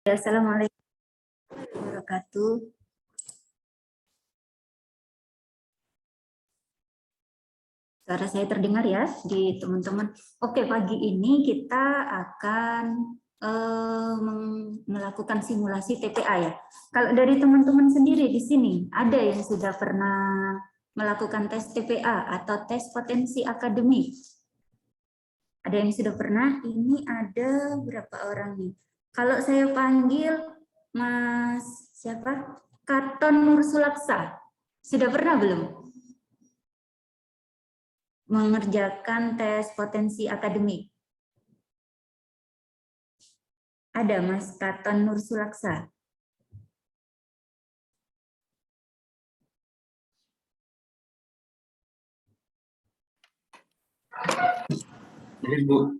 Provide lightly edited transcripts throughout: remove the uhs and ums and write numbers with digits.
Assalamualaikum warahmatullahi wabarakatuh. Suara saya terdengar ya di teman-teman. Oke, pagi ini kita akan melakukan simulasi TPA ya. Kalau dari teman-teman sendiri di sini, ada yang sudah pernah melakukan tes TPA atau tes potensi akademik? Ada yang sudah pernah? Ini ada berapa orang nih? Kalau saya panggil Mas siapa? Katon Nursulaksa. Sudah pernah belum mengerjakan tes potensi akademik? Ada Mas Katon Nursulaksa. Bu.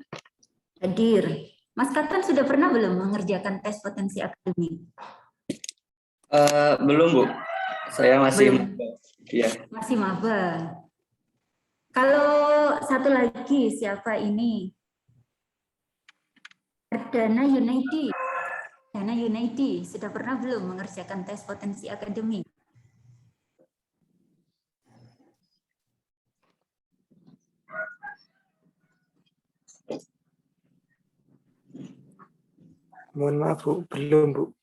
Hadir. Mas Katon sudah pernah belum mengerjakan tes potensi akademik? Belum, Bu. Saya masih belum. Ya. Masih maba. Kalau satu lagi siapa ini? Dana Yunaidi. Dana Yunaidi sudah pernah belum mengerjakan tes potensi akademik? Mohon maaf Bu, belum Bu.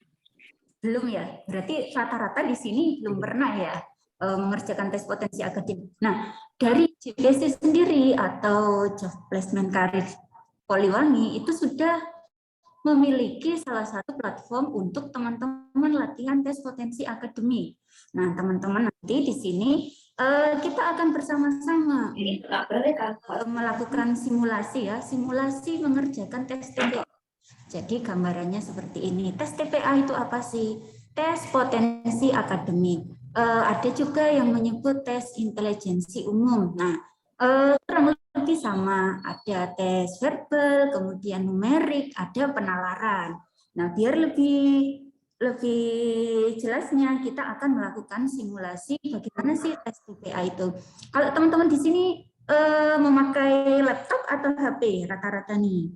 Belum ya? Berarti rata-rata di sini belum pernah ya mengerjakan tes potensi akademik. Nah, dari JPC sendiri atau Job Placement Career Poliwangi itu sudah memiliki salah satu platform untuk teman-teman latihan tes potensi akademik. Nah, teman-teman nanti di sini kita akan bersama-sama melakukan simulasi ya, simulasi mengerjakan tes TPA. Jadi gambarannya seperti ini. Tes TPA itu apa sih? Tes potensi akademik. Ada juga yang menyebut tes intelijensi umum. Nah, kurang lebih sama. Ada tes verbal, kemudian numerik, ada penalaran. Nah, biar lebih jelasnya kita akan melakukan simulasi bagaimana sih tes TPA itu. Kalau teman-teman di sini memakai laptop atau HP rata-rata nih?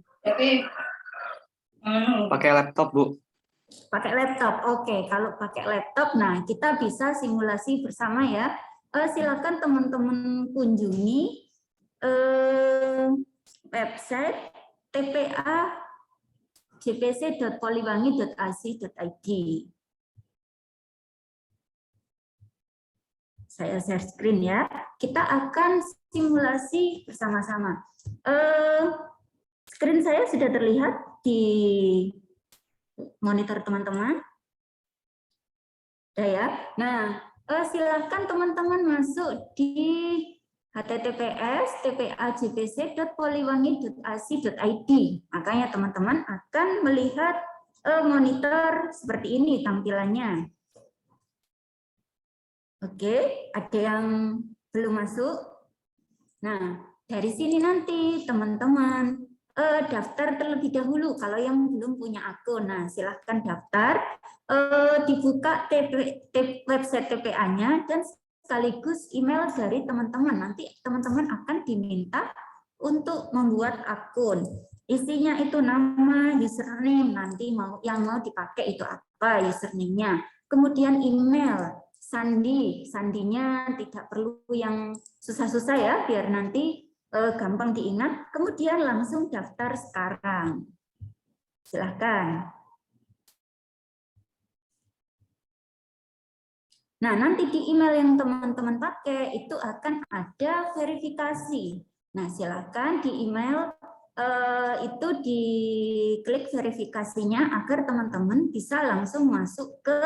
Pakai laptop, Bu. Pakai laptop, oke. Kalau pakai laptop, nah kita bisa simulasi bersama ya. Silakan teman-teman kunjungi website tpa jpc.poliwangi.ac.id. Saya share screen ya. Kita akan simulasi bersama-sama. Screen saya sudah terlihat di monitor teman-teman. Ya. Nah, silakan teman-teman masuk di https://tpa.jpc.poliwangi.ac.id. Makanya teman-teman akan melihat monitor seperti ini tampilannya. Oke, ada yang belum masuk? Nah, dari sini nanti teman-teman daftar terlebih dahulu kalau yang belum punya akun. Nah, silahkan daftar, dibuka website TPA-nya dan sekaligus email dari teman-teman. Nanti teman-teman akan diminta untuk membuat akun. Isinya itu nama, username, nanti yang mau dipakai itu apa username-nya. Kemudian email, sandinya tidak perlu yang susah-susah ya, biar nanti gampang diingat. Kemudian langsung daftar sekarang. Silahkan. Nah, nanti di email yang teman-teman pakai itu akan ada verifikasi. Nah, silahkan di email itu diklik verifikasinya agar teman-teman bisa langsung masuk ke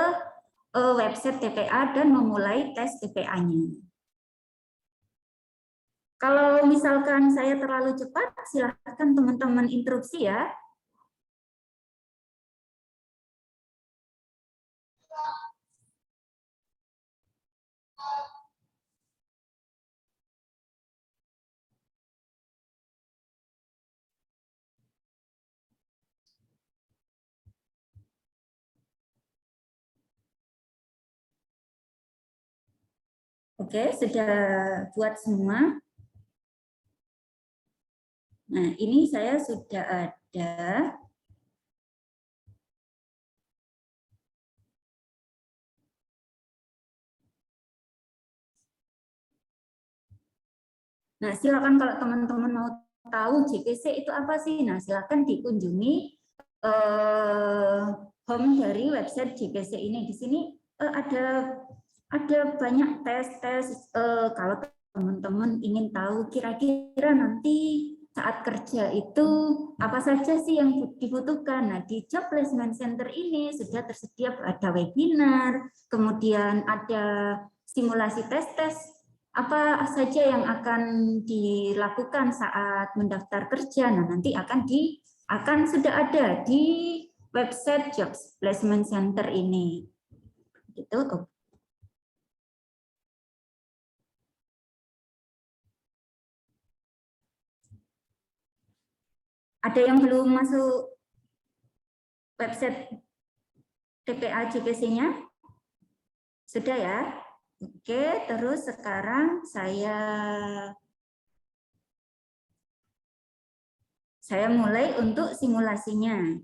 website TPA dan memulai tes TPA-nya. Kalau misalkan saya terlalu cepat, silahkan teman-teman interupsi ya. Oke, sudah buat semua. Nah, ini saya sudah ada Nah, silakan kalau teman-teman mau tahu JPC itu apa sih? Nah, silakan dikunjungi home dari website JPC ini. Di sini ada banyak tes-tes. Kalau teman-teman ingin tahu kira-kira nanti saat kerja itu apa saja sih yang dibutuhkan. Nah, di Job Placement Center ini sudah tersedia ada webinar, kemudian ada simulasi tes-tes apa saja yang akan dilakukan saat mendaftar kerja. Nah, nanti akan sudah ada di website Job Placement Center ini. Gitu. Ada yang belum masuk website TPA JPC-nya? Sudah ya? Oke, terus sekarang saya mulai untuk simulasinya.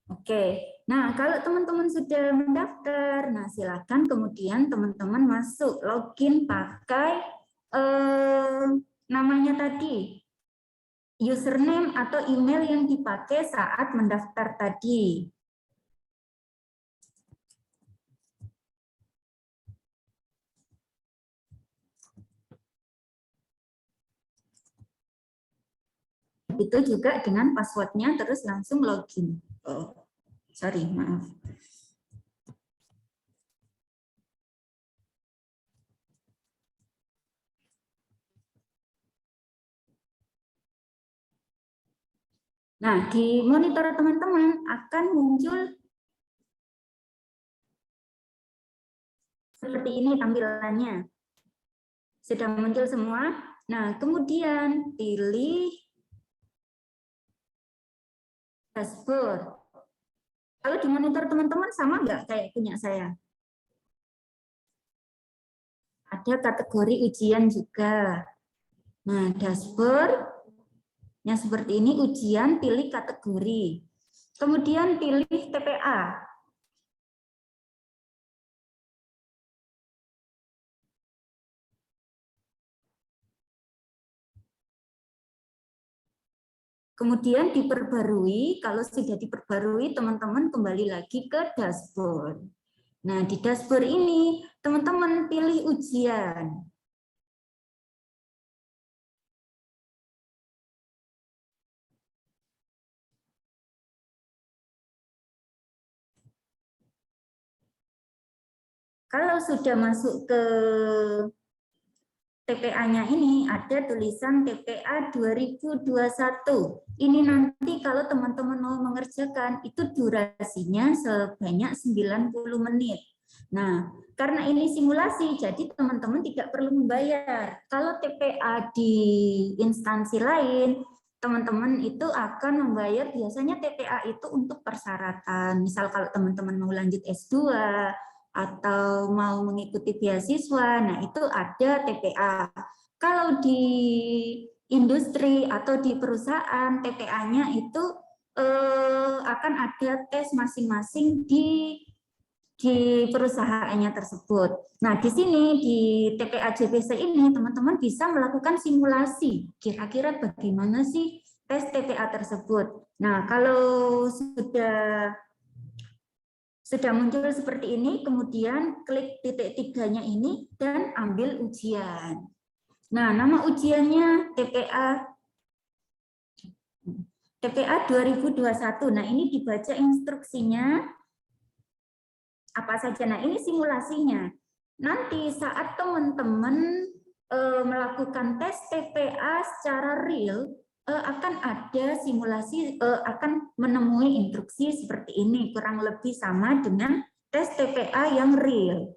Oke, nah kalau teman-teman sudah mendaftar, nah silakan kemudian teman-teman masuk login pakai namanya tadi, username atau email yang dipakai saat mendaftar tadi. Itu juga dengan passwordnya terus langsung login. Oh, sorry, maaf. Nah, di monitor teman-teman akan muncul seperti ini tampilannya. Sudah muncul semua. Nah, kemudian pilih dashboard. Kalau di monitor teman-teman sama nggak kayak punya saya? Ada kategori ujian juga. Nah, dashboard-nya seperti ini, ujian, pilih kategori. Kemudian pilih TPA. Kemudian diperbarui, kalau sudah diperbarui, teman-teman kembali lagi ke dashboard. Nah, di dashboard ini, teman-teman pilih ujian. Kalau sudah masuk ke TPA-nya ini ada tulisan TPA 2021. Ini nanti kalau teman-teman mau mengerjakan itu durasinya sebanyak 90 menit. Nah, karena ini simulasi jadi teman-teman tidak perlu membayar. Kalau TPA di instansi lain, teman-teman itu akan membayar biasanya TPA itu untuk persyaratan. Misal kalau teman-teman mau lanjut S2 atau mau mengikuti beasiswa, nah itu ada TPA. Kalau di industri atau di perusahaan, TPA-nya itu akan ada tes masing-masing di perusahaannya tersebut. Nah, di sini di TPA JPC ini teman-teman bisa melakukan simulasi. Kira-kira bagaimana sih tes TPA tersebut? Nah, kalau sudah muncul seperti ini, kemudian klik titik tiganya ini dan ambil ujian. Nah, nama ujiannya TPA 2021. Nah, ini dibaca instruksinya apa saja. Nah, ini simulasinya. Nanti saat teman-teman melakukan tes TPA secara real, akan ada simulasi, akan menemui instruksi seperti ini, kurang lebih sama dengan tes TPA yang real.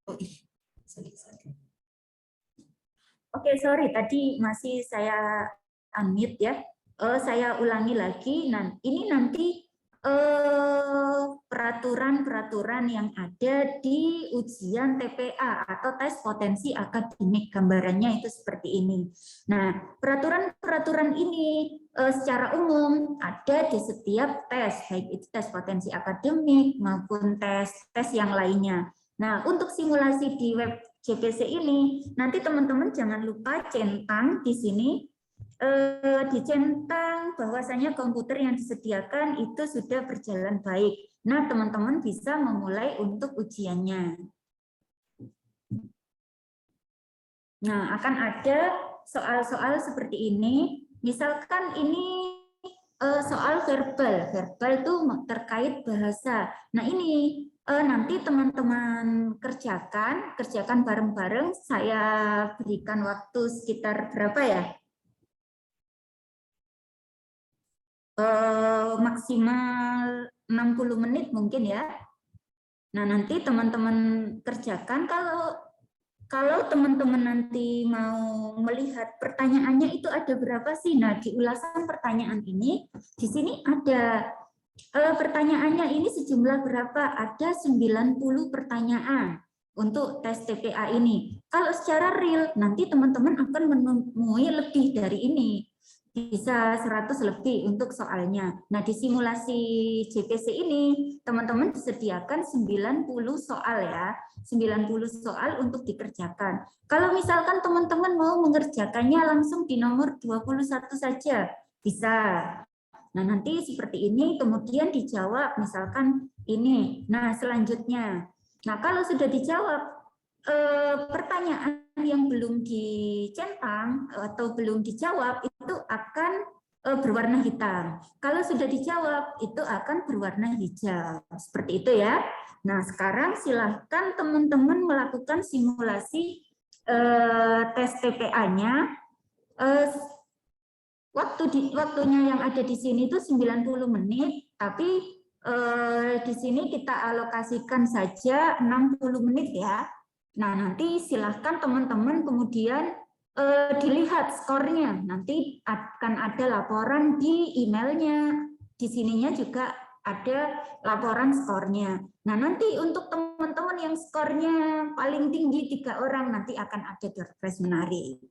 Oh, sorry. Oke, sorry, tadi masih saya unmute ya. Saya ulangi lagi. Nah, ini nanti peraturan-peraturan yang ada di ujian TPA atau tes potensi akademik, gambarannya itu seperti ini. Nah, peraturan-peraturan ini secara umum ada di setiap tes, baik itu tes potensi akademik maupun tes yang lainnya. Nah, untuk simulasi di web JPC ini, nanti teman-teman jangan lupa centang di sini, dicentang bahwasanya komputer yang disediakan itu sudah berjalan baik. Nah, teman-teman bisa memulai untuk ujiannya. Nah, akan ada soal-soal seperti ini. Misalkan ini soal verbal. Verbal itu terkait bahasa. Nah, ini nanti teman-teman kerjakan bareng-bareng. Saya berikan waktu sekitar berapa ya? Maksimal 60 menit mungkin ya. Nah, nanti teman-teman kerjakan. Kalau teman-teman nanti mau melihat pertanyaannya itu ada berapa sih? Nah, di ulasan pertanyaan ini, di sini ada pertanyaannya ini sejumlah berapa? Ada 90 pertanyaan untuk tes TPA ini. Kalau secara real, nanti teman-teman akan menemui lebih dari ini. Bisa 100 lebih untuk soalnya. Nah, di simulasi JPC ini, teman-teman disediakan 90 soal ya. 90 soal untuk dikerjakan. Kalau misalkan teman-teman mau mengerjakannya langsung di nomor 21 saja, bisa. Nah, nanti seperti ini, kemudian dijawab, misalkan ini. Nah, selanjutnya. Nah, kalau sudah dijawab, pertanyaan yang belum dicentang atau belum dijawab, itu akan berwarna hitam. Kalau sudah dijawab, itu akan berwarna hijau. Seperti itu ya. Nah, sekarang silahkan teman-teman melakukan simulasi tes TPA-nya. Waktunya yang ada di sini itu 90 menit, tapi di sini kita alokasikan saja 60 menit ya. Nah, nanti silahkan teman-teman kemudian dilihat skornya. Nanti akan ada laporan di emailnya. Di sininya juga ada laporan skornya. Nah, nanti untuk teman-teman yang skornya paling tinggi 3 orang, nanti akan ada door prize menarik.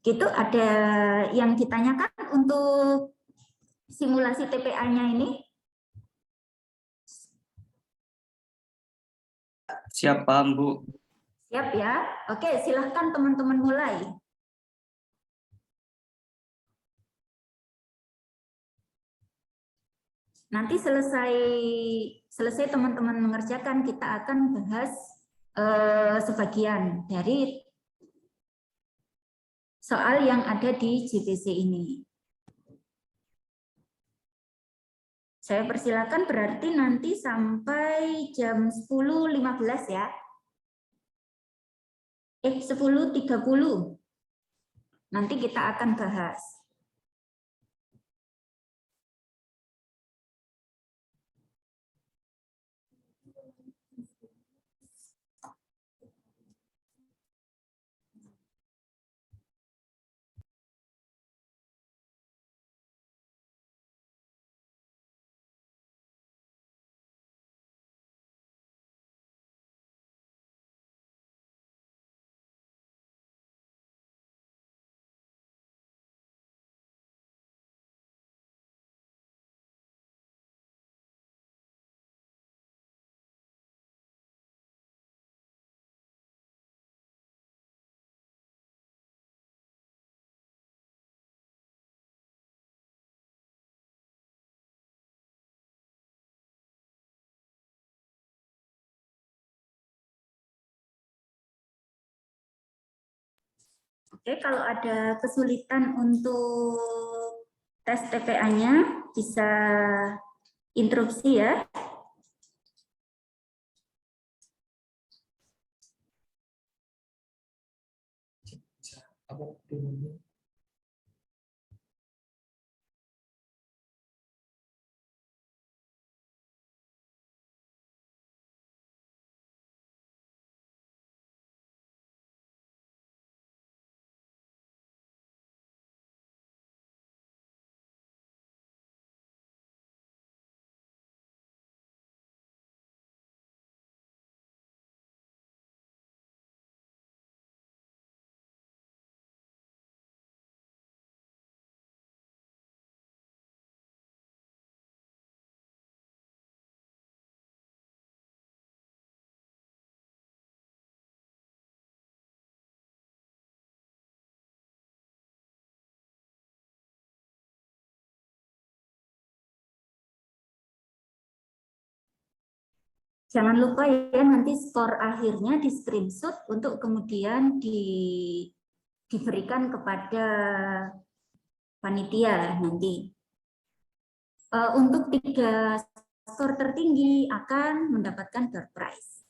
Gitu, ada yang ditanyakan untuk simulasi TPA-nya ini? Siap, paham, Bu. Siap ya? Oke, silahkan teman-teman mulai. Nanti selesai teman-teman mengerjakan, kita akan bahas sebagian dari soal yang ada di JPC ini. Saya persilakan, berarti nanti sampai jam 10.15 ya. 10.30. Nanti kita akan bahas. Oke, kalau ada kesulitan untuk tes TPA-nya, bisa interupsi ya. Jangan lupa ya nanti skor akhirnya di screenshot untuk kemudian diberikan kepada panitia nanti. Untuk 3 skor tertinggi akan mendapatkan door prize.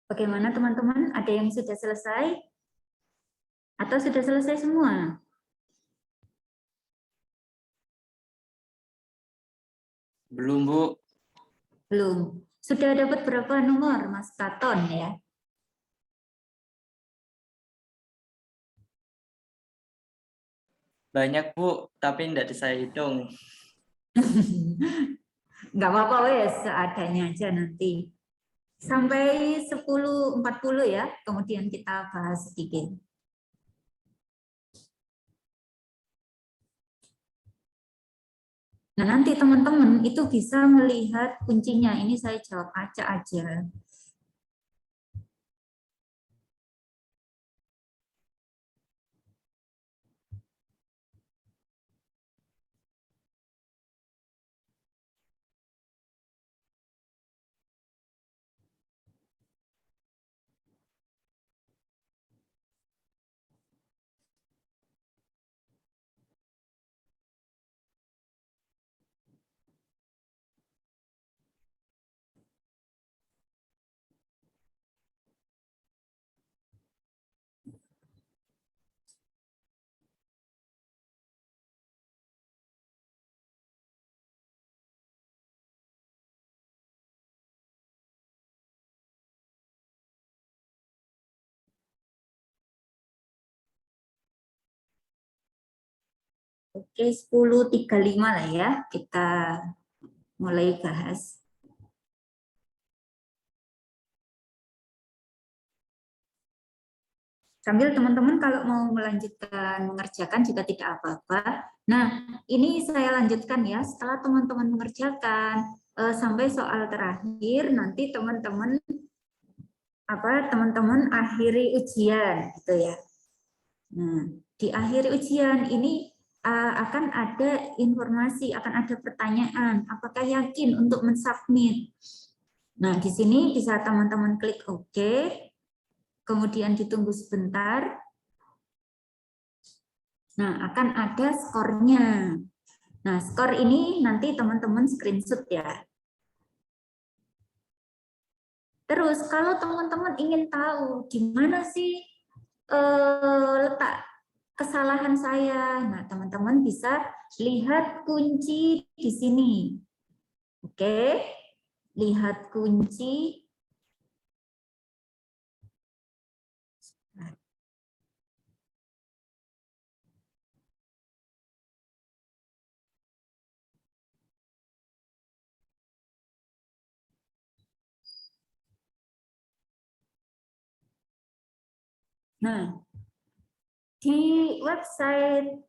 Bagaimana teman-teman? Ada yang sudah selesai? Atau sudah selesai semua? Belum, Bu. Belum. Sudah dapat berapa nomor, Mas Katon ya? Banyak, Bu, tapi tidak saya hitung. Nggak apa-apa wes, seadanya aja nanti. Sampai 10.40 ya, kemudian kita bahas sedikit. Nah, nanti teman-teman itu bisa melihat kuncinya. Ini saya jawab acak aja. Oke, 10.35 lah ya, kita mulai bahas. Sambil teman-teman kalau mau melanjutkan mengerjakan juga tidak apa-apa. Nah, ini saya lanjutkan ya, setelah teman-teman mengerjakan sampai soal terakhir, nanti teman-teman akhiri ujian gitu ya. Nah, di akhir ujian ini akan ada informasi, akan ada pertanyaan, apakah yakin untuk mensubmit. Nah, di sini bisa teman-teman klik OK, kemudian ditunggu sebentar. Nah, akan ada skornya. Nah, skor ini nanti teman-teman screenshot ya. Terus, kalau teman-teman ingin tahu di mana sih letak kesalahan saya, nah teman-teman bisa lihat kunci di sini. Oke, lihat kunci. Nah, di website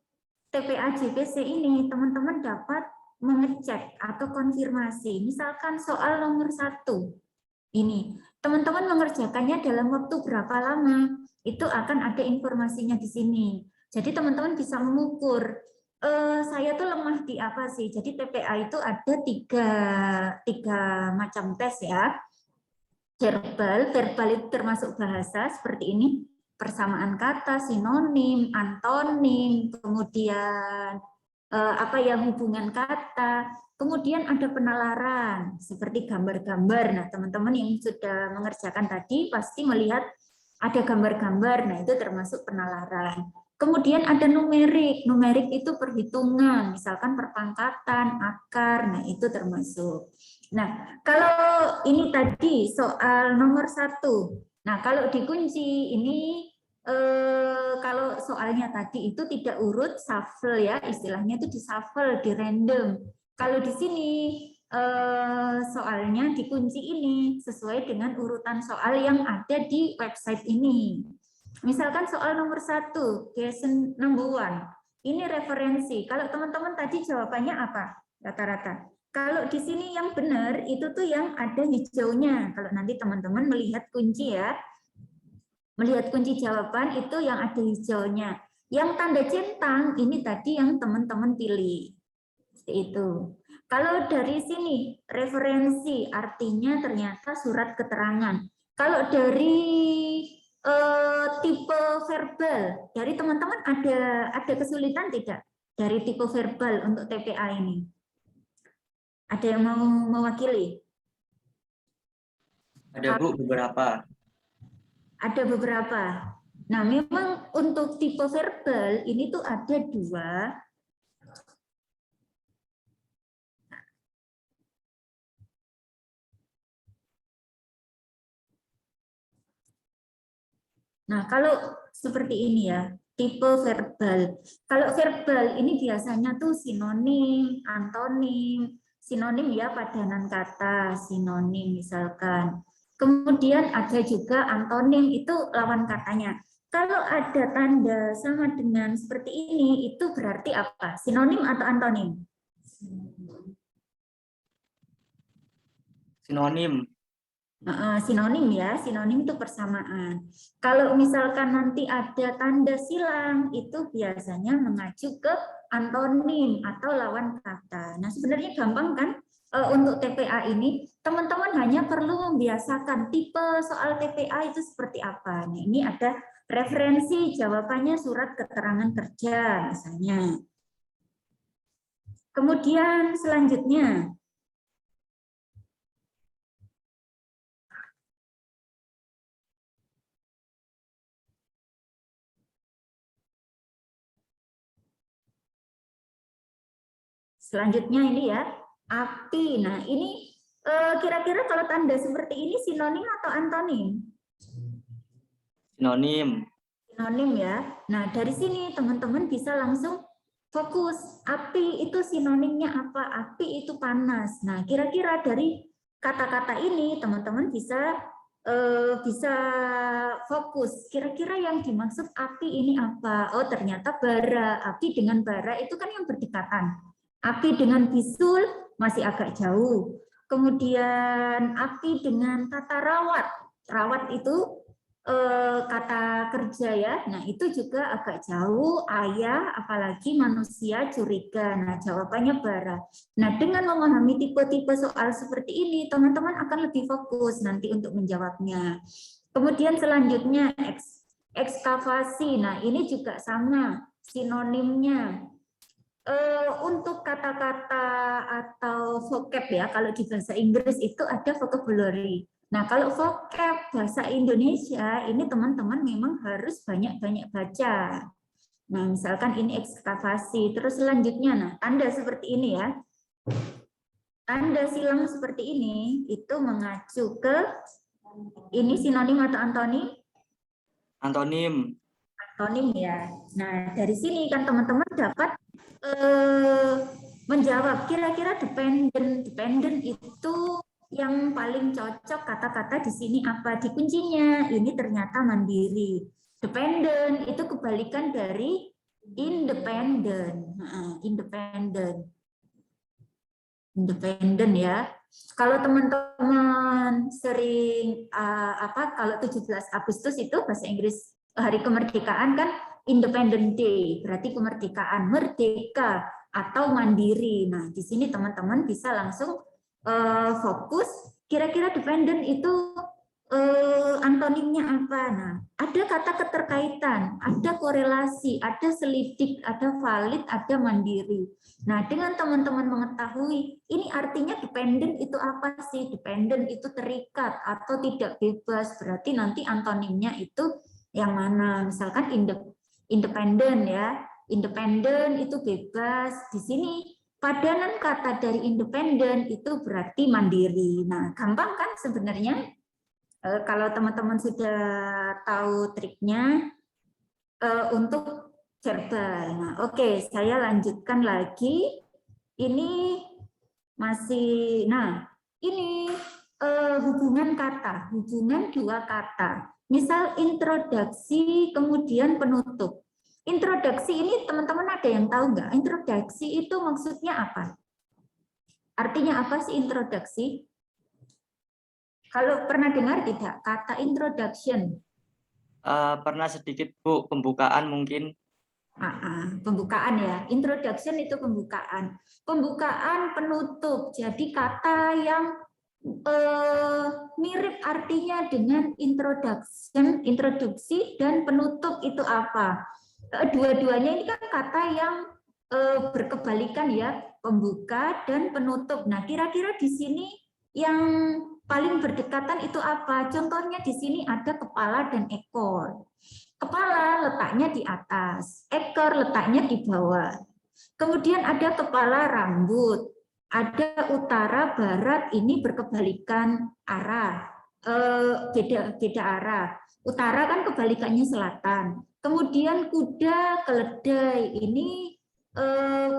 TPA JPC ini teman-teman dapat mengecek atau konfirmasi. Misalkan soal nomor 1 ini, teman-teman mengerjakannya dalam waktu berapa lama? Itu akan ada informasinya di sini. Jadi teman-teman bisa mengukur saya tuh lemah di apa sih? Jadi TPA itu ada tiga macam tes ya. Verbal itu termasuk bahasa seperti ini, persamaan kata, sinonim, antonim, kemudian apa yang hubungan kata, kemudian ada penalaran seperti gambar-gambar. Nah, teman-teman yang sudah mengerjakan tadi pasti melihat ada gambar-gambar. Nah, itu termasuk penalaran. Kemudian ada numerik. Numerik itu perhitungan, misalkan perpangkatan, akar. Nah, itu termasuk. Nah, kalau ini tadi soal nomor 1. Nah, kalau dikunci ini kalau soalnya tadi itu tidak urut shuffle ya, istilahnya itu di shuffle, di random. Kalau di sini soalnya dikunci ini sesuai dengan urutan soal yang ada di website ini. Misalkan soal nomor 1, question number 1. Ini referensi. Kalau teman-teman tadi jawabannya apa? Rata-rata. Kalau di sini yang benar itu tuh yang ada hijaunya. Kalau nanti teman-teman melihat kunci ya, melihat kunci jawaban itu yang ada hijaunya. Yang tanda centang ini tadi yang teman-teman pilih. Seperti itu. Kalau dari sini referensi artinya ternyata surat keterangan. Kalau dari tipe verbal, dari teman-teman ada kesulitan tidak dari tipe verbal untuk TPA ini? Ada yang mau mewakili? Ada, Bu, beberapa. Ada beberapa. Nah, memang untuk tipe verbal ini tuh ada 2. Nah, kalau seperti ini ya, tipe verbal. Kalau verbal ini biasanya tuh sinonim, antonim, sinonim ya padanan kata, sinonim misalkan. Kemudian ada juga antonim, itu lawan katanya. Kalau ada tanda sama dengan seperti ini, itu berarti apa? Sinonim atau antonim? Sinonim. Sinonim ya, sinonim itu persamaan. Kalau misalkan nanti ada tanda silang, itu biasanya mengacu ke antonim atau lawan kata. Nah, sebenarnya gampang kan untuk TPA ini, teman-teman hanya perlu membiasakan tipe soal TPA itu seperti apa. Nah, ini ada referensi jawabannya surat keterangan kerja misalnya. Kemudian selanjutnya, selanjutnya ini ya, api. Nah, ini kira-kira kalau tanda seperti ini sinonim atau antonim? Sinonim. Sinonim ya. Nah, dari sini teman-teman bisa langsung fokus. Api itu sinonimnya apa? Api itu panas. Nah, kira-kira dari kata-kata ini teman-teman bisa fokus. Kira-kira yang dimaksud api ini apa? Oh, ternyata bara. Api dengan bara itu kan yang berdekatan. Api dengan bisul masih agak jauh. Kemudian api dengan kata rawat. Rawat itu kata kerja ya. Nah, itu juga agak jauh. Ayah, apalagi manusia curiga. Nah, jawabannya bara. Nah, dengan memahami tipe-tipe soal seperti ini, teman-teman akan lebih fokus nanti untuk menjawabnya. Kemudian selanjutnya ekskavasi. Nah, ini juga sama sinonimnya. Untuk kata-kata atau vocab ya, kalau di bahasa Inggris itu ada vocabulary. Nah, kalau vocab bahasa Indonesia ini teman-teman memang harus banyak-banyak baca. Nah, misalkan ini ekskavasi, terus selanjutnya, nah tanda seperti ini ya. Tanda silang seperti ini itu mengacu ke ini sinonim atau antonim? Antonim. Antonim ya. Nah, dari sini kan teman-teman dapat menjawab kira-kira dependent itu yang paling cocok kata-kata di sini apa? Di kuncinya ini ternyata mandiri. Dependent itu kebalikan dari independent. Independent ya. Kalau teman-teman sering kalau 17 Agustus itu bahasa Inggris hari kemerdekaan kan Independent Day, berarti kemerdekaan, merdeka atau mandiri. Nah, di sini teman-teman bisa langsung fokus kira-kira dependent itu antonimnya apa. Nah, ada kata keterkaitan, ada korelasi, ada selidik, ada valid, ada mandiri. Nah, dengan teman-teman mengetahui ini artinya dependent itu apa sih? Dependent itu terikat atau tidak bebas, berarti nanti antonimnya itu yang mana? Misalkan independen ya, independen itu bebas. Di sini padanan kata dari independen itu berarti mandiri. Nah, gampang kan sebenarnya? Kalau teman-teman sudah tahu triknya untuk verbal. Nah, oke, saya lanjutkan lagi. Ini masih, nah, ini hubungan kata, hubungan dua kata. Misal introduksi, kemudian penutup. Introduksi ini teman-teman ada yang tahu nggak? Introduksi itu maksudnya apa? Artinya apa sih introduksi? Kalau pernah dengar tidak kata introduction? Pernah sedikit Bu, pembukaan mungkin. Pembukaan ya. Introduction itu pembukaan. Pembukaan, penutup. Jadi kata yang mirip artinya dengan introduction, introduksi dan penutup itu apa? Dua-duanya ini kan kata yang berkebalikan ya, pembuka dan penutup. Nah, kira-kira di sini yang paling berdekatan itu apa? Contohnya di sini ada kepala dan ekor. Kepala letaknya di atas, ekor letaknya di bawah. Kemudian ada kepala rambut, ada utara, barat, ini berkebalikan arah, beda arah. Utara kan kebalikannya selatan. Kemudian kuda, keledai, ini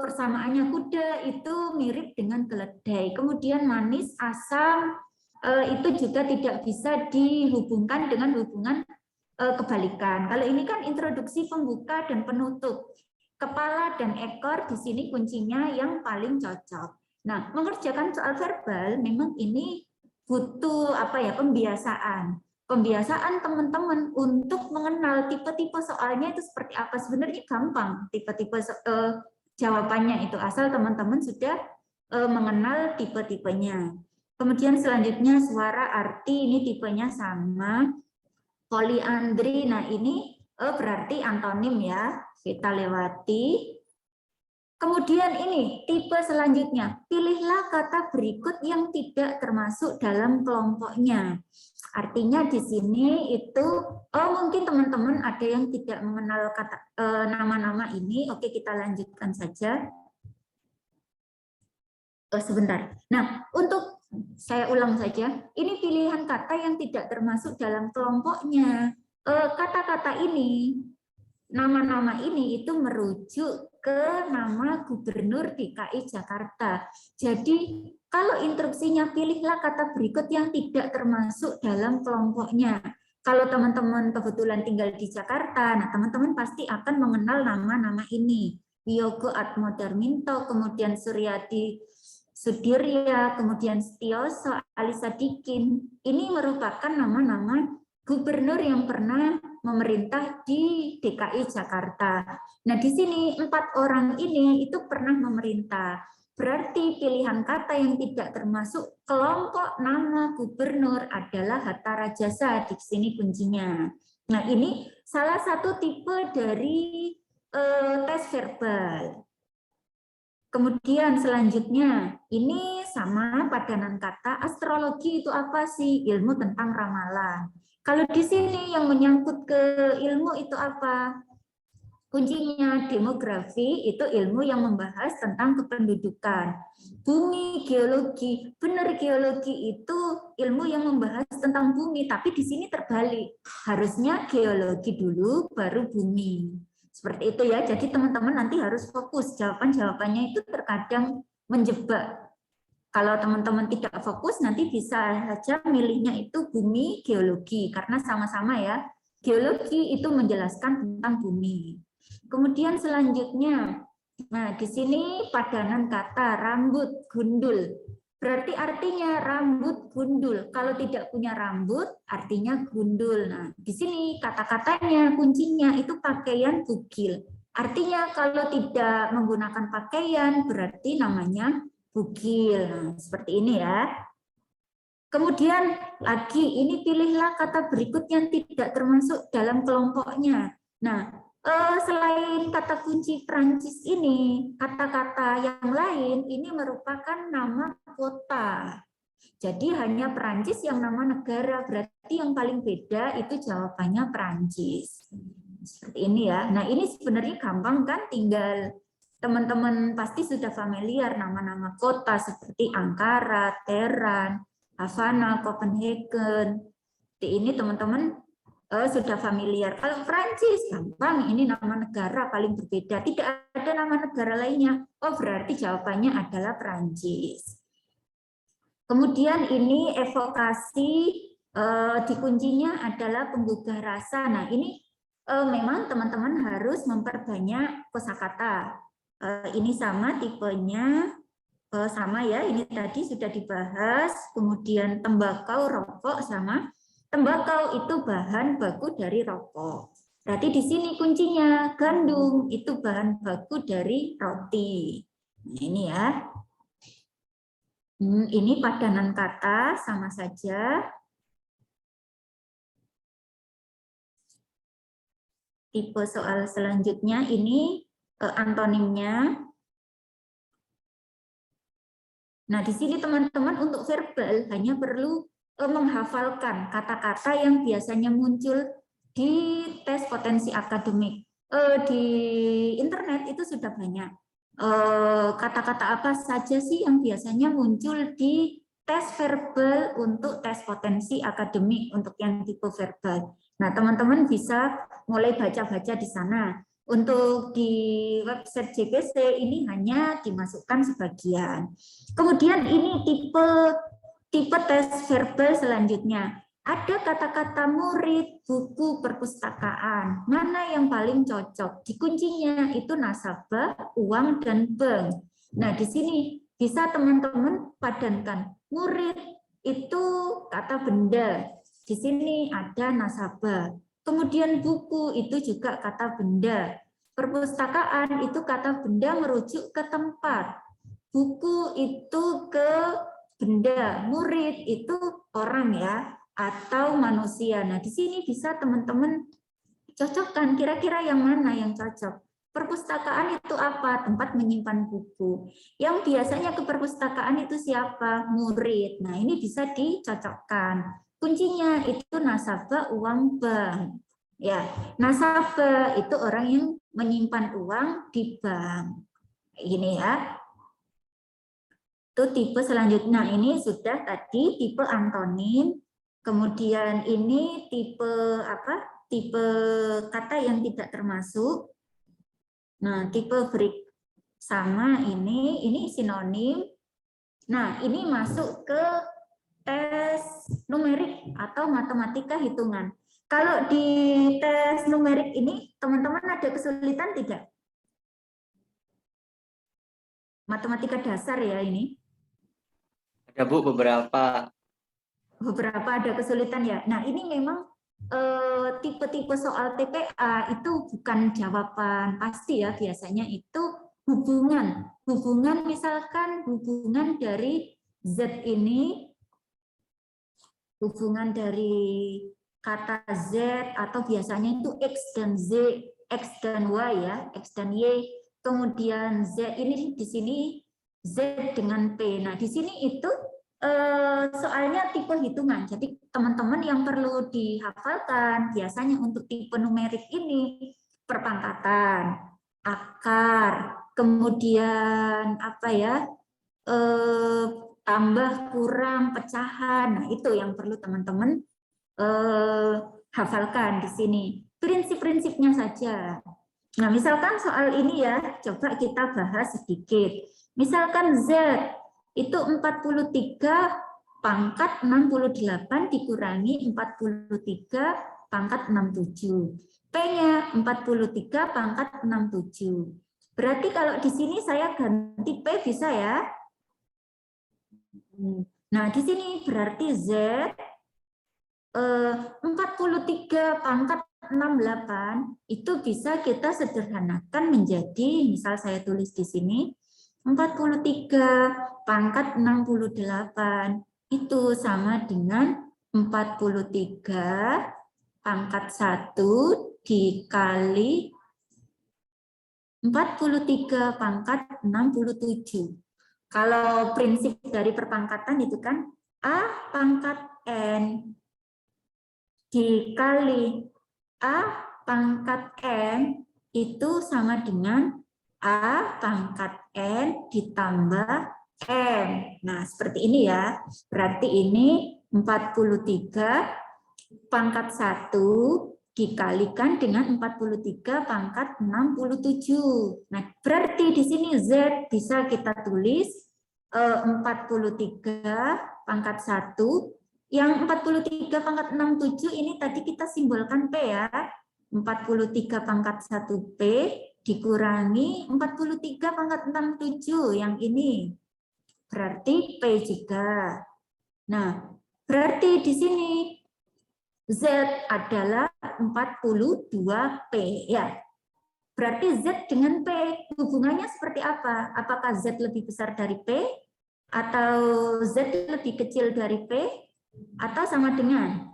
persamaannya kuda itu mirip dengan keledai. Kemudian manis, asam, itu juga tidak bisa dihubungkan dengan hubungan kebalikan. Kalau ini kan introduksi, pembuka, dan penutup. Kepala dan ekor di sini kuncinya yang paling cocok. Nah, mengerjakan soal verbal memang ini butuh pembiasaan. Pembiasaan teman-teman untuk mengenal tipe-tipe soalnya itu seperti apa. Sebenarnya gampang tipe-tipe jawabannya itu, asal teman-teman sudah mengenal tipe-tipenya. Kemudian selanjutnya suara, arti, ini tipenya sama. Poliandri, nah ini berarti antonim ya, kita lewati. Kemudian ini tipe selanjutnya, pilihlah kata berikut yang tidak termasuk dalam kelompoknya. Artinya di sini itu, mungkin teman-teman ada yang tidak mengenal kata nama-nama ini. Oke, kita lanjutkan saja. Sebentar. Nah, untuk saya ulang saja, ini pilihan kata yang tidak termasuk dalam kelompoknya. Kata-kata ini, nama-nama ini itu merujuk ke nama Gubernur DKI Jakarta. Jadi, kalau instruksinya pilihlah kata berikut yang tidak termasuk dalam kelompoknya. Kalau teman-teman kebetulan tinggal di Jakarta, nah teman-teman pasti akan mengenal nama-nama ini. Wiyogo Atmodarminto, kemudian Suryadi Sudirya, kemudian Setioso, Ali Sadikin. Ini merupakan nama-nama gubernur yang pernah memerintah di DKI Jakarta. Nah, di sini 4 orang ini itu pernah memerintah. Berarti pilihan kata yang tidak termasuk kelompok nama gubernur adalah Hatta Rajasa. Di sini kuncinya. Nah, ini salah satu tipe dari tes verbal. Kemudian selanjutnya, ini sama padanan kata. Astrologi itu apa sih? Ilmu tentang ramalan. Kalau di sini yang menyangkut ke ilmu itu apa? Kuncinya demografi, itu ilmu yang membahas tentang kependudukan. Bumi, geologi, benar geologi itu ilmu yang membahas tentang bumi, tapi di sini terbalik. Harusnya geologi dulu, baru bumi. Seperti itu ya, jadi teman-teman nanti harus fokus, jawaban-jawabannya itu terkadang menjebak. Kalau teman-teman tidak fokus, nanti bisa saja milihnya itu bumi, geologi, karena sama-sama ya, geologi itu menjelaskan tentang bumi. Kemudian selanjutnya, nah di sini padanan kata rambut, gundul. Berarti artinya rambut gundul. Kalau tidak punya rambut, artinya gundul. Nah, di sini kata-katanya, kuncinya itu pakaian bugil. Artinya kalau tidak menggunakan pakaian, berarti namanya bugil. Nah, seperti ini ya. Kemudian lagi, ini pilihlah kata berikut yang tidak termasuk dalam kelompoknya. Nah, selain kata kunci Prancis ini, kata-kata yang lain ini merupakan nama kota. Jadi hanya Prancis yang nama negara, berarti yang paling beda itu jawabannya Prancis. Seperti ini ya. Nah, ini sebenarnya gampang kan, tinggal teman-teman pasti sudah familiar nama-nama kota seperti Ankara, Teheran, Havana, Copenhagen. Ini teman-teman sudah familiar. Kalau Prancis gampang, ini nama negara paling berbeda. Tidak ada nama negara lainnya. Oh, berarti jawabannya adalah Prancis. Kemudian ini evokasi, di kuncinya adalah penggugah rasa. Nah, ini memang teman-teman harus memperbanyak kosakata. Ini sama tipenya, sama ya, ini tadi sudah dibahas. Kemudian tembakau, rokok sama. Tembakau itu bahan baku dari rokok. Berarti di sini kuncinya gandum itu bahan baku dari roti. Nah, ini ya. Ini padanan kata sama saja. Tipe soal selanjutnya ini antonimnya. Nah, di sini teman-teman untuk verbal hanya perlu menghafalkan kata-kata yang biasanya muncul di tes potensi akademik. Di internet itu sudah banyak. Kata-kata apa saja sih yang biasanya muncul di tes verbal untuk tes potensi akademik untuk yang tipe verbal. Nah, teman-teman bisa mulai baca-baca di sana. Untuk di website JPC ini hanya dimasukkan sebagian. Kemudian ini tipe tes verbal selanjutnya. Ada kata-kata murid, buku, perpustakaan. Mana yang paling cocok? Di kuncinya itu nasabah, uang, dan bank. Nah, di sini bisa teman-teman padankan. Murid itu kata benda. Di sini ada nasabah. Kemudian buku itu juga kata benda. Perpustakaan itu kata benda merujuk ke tempat. Buku itu ke benda. Murid itu orang ya atau manusia. Nah, di sini bisa teman-teman cocokkan kira-kira yang mana yang cocok. Perpustakaan itu apa? Tempat menyimpan buku. Yang biasanya ke perpustakaan itu siapa? Murid. Nah, ini bisa dicocokkan. Kuncinya itu nasabah, uang, bank. Ya, nasabah itu orang yang menyimpan uang di bank. Ini ya. Itu tipe selanjutnya. Ini sudah tadi tipe antonim. Kemudian ini tipe apa? Tipe kata yang tidak termasuk. Nah, tipe break sama ini sinonim. Nah, ini masuk ke tes numerik atau matematika hitungan. Kalau di tes numerik ini, teman-teman ada kesulitan tidak? Matematika dasar ya ini. Ada Bu beberapa. Beberapa ada kesulitan ya. Nah, ini memang tipe-tipe soal TPA itu bukan jawaban pasti ya, biasanya itu hubungan misalkan hubungan dari Z ini, hubungan dari kata Z atau biasanya itu X dan Z, X dan Y ya, X dan Y, kemudian Z ini di sini Z dengan P. Nah, di sini itu soalnya tipe hitungan. Jadi teman-teman yang perlu dihafalkan biasanya untuk tipe numerik ini perpangkatan, akar, kemudian apa ya? Tambah, kurang, pecahan. Nah, itu yang perlu teman-teman hafalkan di sini. Prinsip-prinsipnya saja. Nah, misalkan soal ini ya, coba kita bahas sedikit. Misalkan Z itu 43 pangkat 68 dikurangi 43 pangkat 67. P-nya 43 pangkat 67. Berarti kalau di sini saya ganti P bisa ya? Nah, di sini berarti Z 43 pangkat 68 itu bisa kita sederhanakan menjadi, misal saya tulis di sini, 43 pangkat 68 itu sama dengan 43 pangkat 1 dikali 43 pangkat 67. Kalau prinsip dari perpangkatan itu kan A pangkat N dikali A pangkat N itu sama dengan A pangkat N ditambah N. Nah, seperti ini ya. Berarti ini 43 pangkat 1 dikalikan dengan 43 pangkat 67. Nah, berarti di sini Z bisa kita tulis 43 pangkat 1. Yang 43 pangkat 67 ini tadi kita simbolkan P ya. 43 pangkat 1 P dikurangi 43 pangkat 67 yang ini. Berarti P juga. Nah, berarti di sini Z adalah 42P ya. Berarti Z dengan P hubungannya seperti apa? Apakah Z lebih besar dari P atau Z lebih kecil dari P atau sama dengan?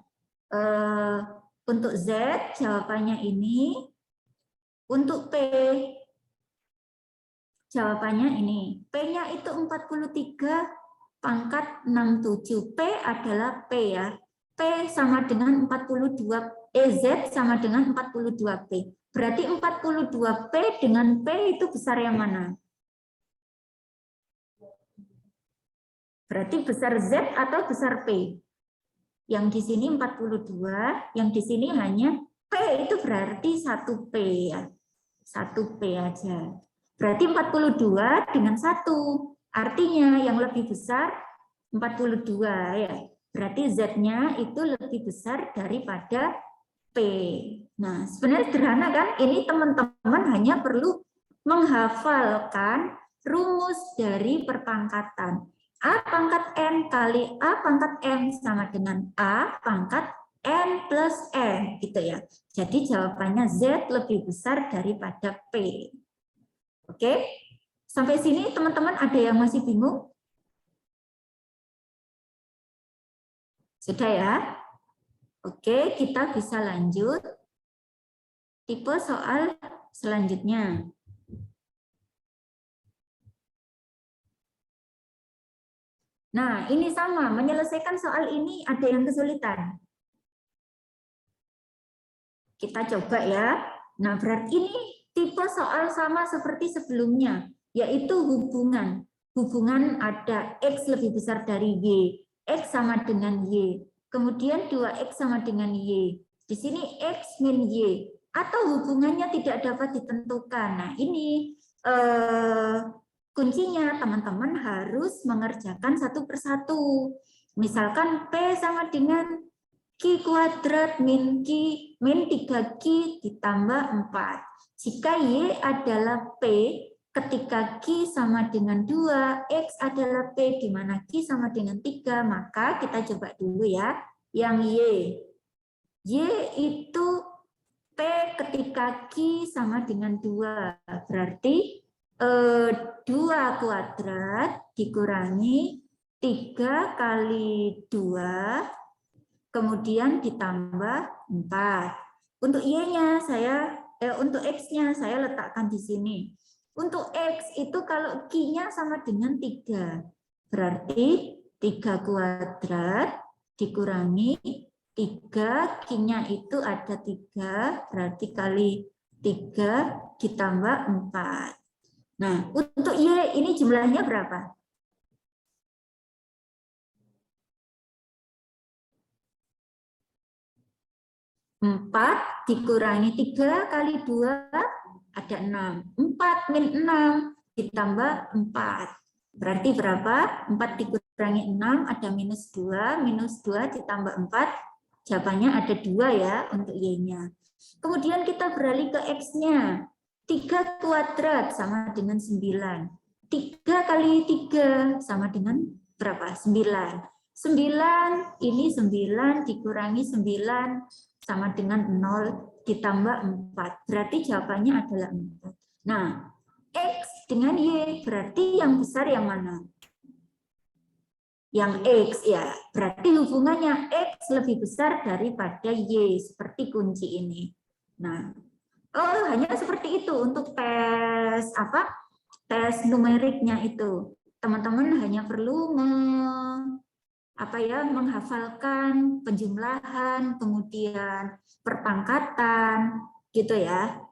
Untuk Z jawabannya ini, untuk P jawabannya ini. P-nya itu 43 pangkat 67. P adalah P ya. P sama dengan 42, Z sama dengan 42P. Berarti 42P dengan P itu besar yang mana? Berarti besar Z atau besar P? Yang di sini 42, yang di sini hanya P itu berarti 1P ya. 1P aja. Berarti 42 dengan 1. Artinya yang lebih besar 42 ya. Berarti Z-nya itu lebih besar daripada P. Nah, sebenarnya sederhana kan? Ini teman-teman hanya perlu menghafalkan rumus dari perpangkatan. A pangkat N kali A pangkat M sama dengan A pangkat N plus N, gitu ya. Jadi jawabannya Z lebih besar daripada P. Oke? Sampai sini teman-teman ada yang masih bingung? Sudah ya? Oke, kita bisa lanjut. Tipe soal selanjutnya. Nah, ini sama. Menyelesaikan soal ini ada yang kesulitan. Kita coba ya. Nah, berarti ini tipe soal sama seperti sebelumnya, yaitu hubungan. Hubungan ada X lebih besar dari Y. X sama dengan Y. Kemudian 2X sama dengan Y. Di sini X min Y. Atau hubungannya tidak dapat ditentukan. Nah, ini kuncinya teman-teman harus mengerjakan satu persatu. Misalkan P sama dengan Q kuadrat min 3Q ditambah 4. Jika Y adalah P ketika Q sama dengan 2, X adalah P di mana Q sama dengan 3, maka kita coba dulu ya. Yang Y itu P ketika Q sama dengan 2. Berarti 2 kuadrat dikurangi 3 kali 2, kemudian ditambah 4. Untuk Y-nya untuk X-nya saya letakkan di sini. Untuk X itu kalau Q-nya sama dengan 3. Berarti 3 kuadrat dikurangi 3, Q-nya itu ada 3, berarti kali 3 ditambah 4. Nah, untuk Y ini jumlahnya berapa? 4 dikurangi 3 kali 2 ada 6. 4 min 6 ditambah 4. Berarti berapa? 4 dikurangi 6 ada minus 2. Minus 2 ditambah 4. Jawabannya ada 2 ya untuk Y-nya. Kemudian kita beralih ke X-nya. 3 kuadrat sama dengan 9. 3 kali 3 sama dengan berapa? 9. 9 ini 9 dikurangi 9 sama dengan 0 ditambah 4. Berarti jawabannya adalah 4. Nah, X dengan Y berarti yang besar yang mana? Yang X ya. Berarti hubungannya X lebih besar daripada Y seperti kunci ini. Nah, hanya seperti itu untuk tes tes numeriknya itu. Teman-teman hanya perlu menghafalkan penjumlahan, kemudian perpangkatan, gitu ya.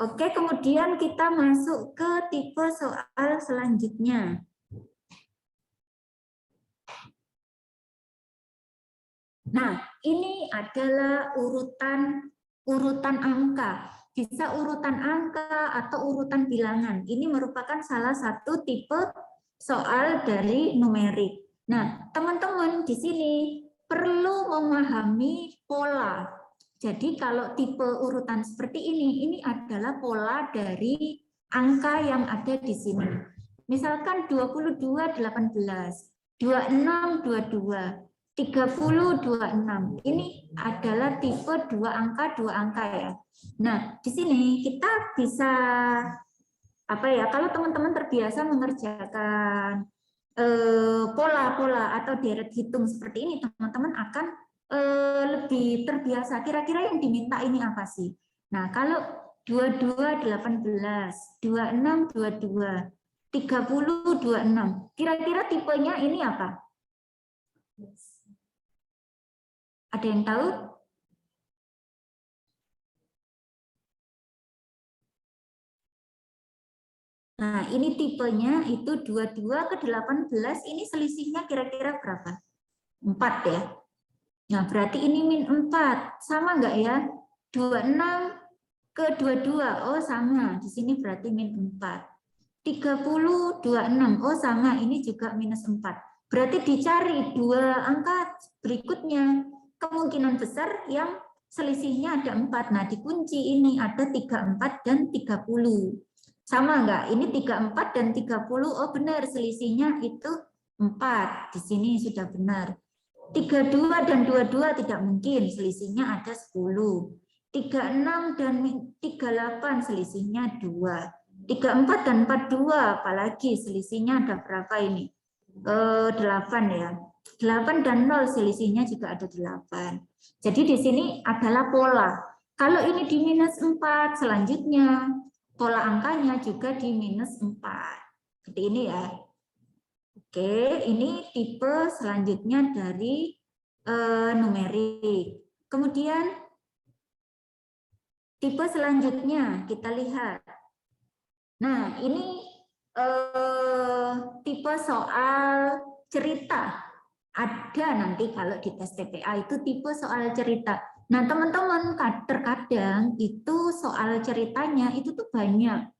Oke, kemudian kita masuk ke tipe soal selanjutnya. Nah, ini adalah urutan angka. Bisa urutan angka atau urutan bilangan. Ini merupakan salah satu tipe soal dari numerik. Nah, teman-teman di sini perlu memahami pola. Jadi kalau tipe urutan seperti ini adalah pola dari angka yang ada di sini. Misalkan 22, 18, 26, 22, 30, 26. Ini adalah tipe dua angka ya. Nah, di sini kita bisa kalau teman-teman terbiasa mengerjakan pola-pola atau deret hitung seperti ini, teman-teman akan lebih terbiasa. Kira-kira yang diminta ini apa sih? Nah, kalau 22, 18, 26, 22, 3026. Kira-kira tipenya ini apa? Ada yang tahu? Nah, ini tipenya itu 22 ke 18, ini selisihnya kira-kira berapa? 4 ya. Nah, berarti ini min 4. Sama enggak ya? 26 ke 22. Oh, sama. Di sini berarti min 4. 3026. Oh, sama. Ini juga minus 4. Berarti dicari dua angka berikutnya. Kemungkinan besar yang selisihnya ada 4. Nah, dikunci ini ada 34 dan 30. Sama enggak? Ini 34 dan 30. Oh, benar. Selisihnya itu 4. Di sini sudah benar. 32 dan 22 tidak mungkin, selisihnya ada 10. 36 dan 38 selisihnya 2. 34 dan 42 apalagi selisihnya ada berapa ini? 8 ya. 8 dan 0 selisihnya juga ada 8. Jadi di sini adalah pola. Kalau ini di minus 4, selanjutnya pola angkanya juga di minus 4. Seperti ini ya. Oke, ini tipe selanjutnya dari numerik. Kemudian tipe selanjutnya kita lihat. Nah, ini tipe soal cerita. Ada nanti kalau di tes TPA itu tipe soal cerita. Nah, teman-teman terkadang itu soal ceritanya itu tuh banyak